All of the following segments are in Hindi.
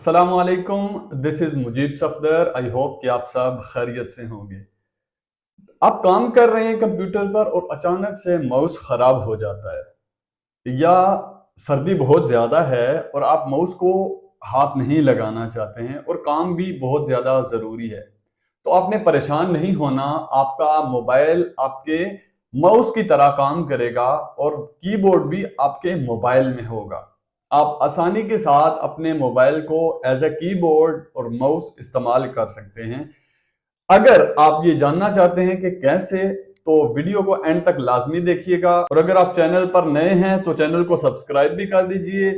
अस्सलामुअलैकुम, this is Mujib Safdar. I hope कि आप सब खैरियत से होंगे। आप काम कर रहे हैं कंप्यूटर पर और अचानक से माउस खराब हो जाता है, या सर्दी बहुत ज्यादा है और आप माउस को हाथ नहीं लगाना चाहते हैं और काम भी बहुत ज्यादा जरूरी है, तो आपने परेशान नहीं होना। आपका मोबाइल आपके माउस की तरह काम करेगा और कीबोर्ड भी आपके मोबाइल में होगा। आप आसानी के साथ अपने मोबाइल को एज ए कीबोर्ड और माउस इस्तेमाल कर सकते हैं। अगर आप ये जानना चाहते हैं कि कैसे, तो वीडियो को एंड तक लाजमी देखिएगा। और अगर आप चैनल पर नए हैं तो चैनल को सब्सक्राइब भी कर दीजिए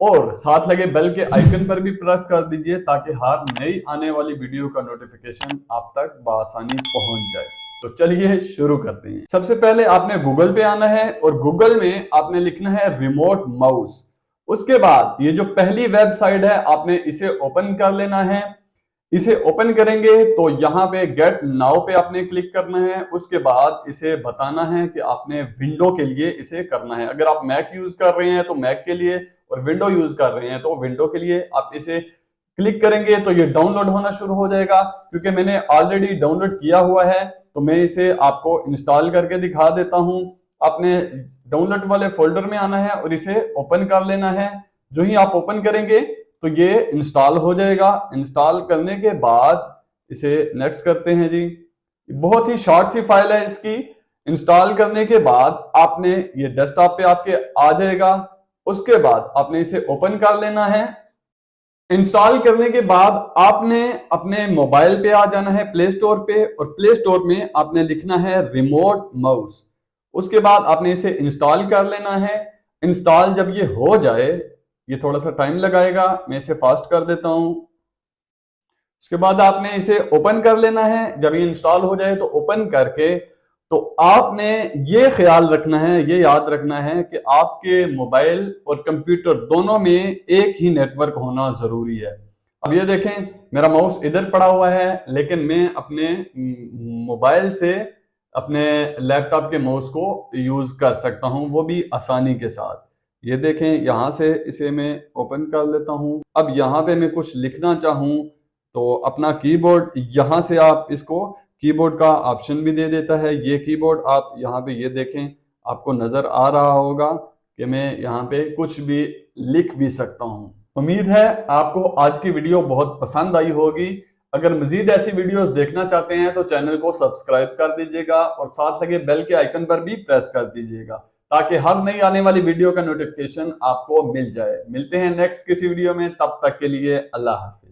और साथ लगे बेल के आइकन पर भी प्रेस कर दीजिए, ताकि हर नई आने वाली वीडियो का नोटिफिकेशन आप तक बआसानी पहुंच जाए। तो चलिए शुरू करते हैं। सबसे पहले आपने गूगल पे आना है और गूगल में आपने लिखना है रिमोट माउस। उसके बाद ये जो पहली वेबसाइट है आपने इसे ओपन कर लेना है। इसे ओपन करेंगे तो यहाँ पे गेट नाउ पे आपने क्लिक करना है। उसके बाद इसे बताना है कि आपने विंडो के लिए इसे करना है। अगर आप मैक यूज कर रहे हैं तो मैक के लिए, और विंडो यूज कर रहे हैं तो विंडो के लिए आप इसे क्लिक करेंगे तो ये डाउनलोड होना शुरू हो जाएगा। क्योंकि मैंने ऑलरेडी डाउनलोड किया हुआ है तो मैं इसे आपको इंस्टॉल करके दिखा देता हूं। आपने डाउनलोड वाले फोल्डर में आना है और इसे ओपन कर लेना है। जो ही आप ओपन करेंगे तो ये इंस्टॉल हो जाएगा। इंस्टॉल करने के बाद इसे नेक्स्ट करते हैं जी। बहुत ही शॉर्ट सी फाइल है इसकी। इंस्टॉल करने के बाद आपने ये डेस्कटॉप पे आपके आ जाएगा। उसके बाद आपने इसे ओपन कर लेना है। इंस्टॉल करने के बाद आपने अपने मोबाइल पे आ जाना है प्ले स्टोर पे, और प्ले स्टोर में आपने लिखना है रिमोट माउस। उसके बाद आपने इसे इंस्टॉल कर लेना है। इंस्टॉल जब ये हो जाए, ये थोड़ा सा टाइम लगाएगा, मैं इसे फास्ट कर देता हूं। उसके बाद आपने इसे ओपन कर लेना है। जब ये इंस्टॉल हो जाए तो ओपन करके तो आपने ये ख्याल रखना है, ये याद रखना है कि आपके मोबाइल और कंप्यूटर दोनों में एक ही नेटवर्क होना जरूरी है। अब ये देखें, मेरा माउस इधर पड़ा हुआ है, लेकिन मैं अपने मोबाइल से अपने लैपटॉप के माउस को यूज कर सकता हूं, वो भी आसानी के साथ। ये देखें, यहां से इसे मैं ओपन कर लेता हूं। अब यहां पे मैं कुछ लिखना चाहूं तो अपना कीबोर्ड, यहां से आप इसको कीबोर्ड का ऑप्शन भी दे देता है। ये कीबोर्ड आप यहाँ पे ये देखें, आपको नजर आ रहा होगा कि मैं यहाँ पे कुछ भी लिख भी सकता हूँ। उम्मीद है आपको आज की वीडियो बहुत पसंद आई होगी। अगर मजीद ऐसी वीडियोस देखना चाहते हैं तो चैनल को सब्सक्राइब कर दीजिएगा और साथ लगे बेल के आइकन पर भी प्रेस कर दीजिएगा, ताकि हर नई आने वाली वीडियो का नोटिफिकेशन आपको मिल जाए। मिलते हैं नेक्स्ट किसी वीडियो में, तब तक के लिए अल्लाह हाफिज।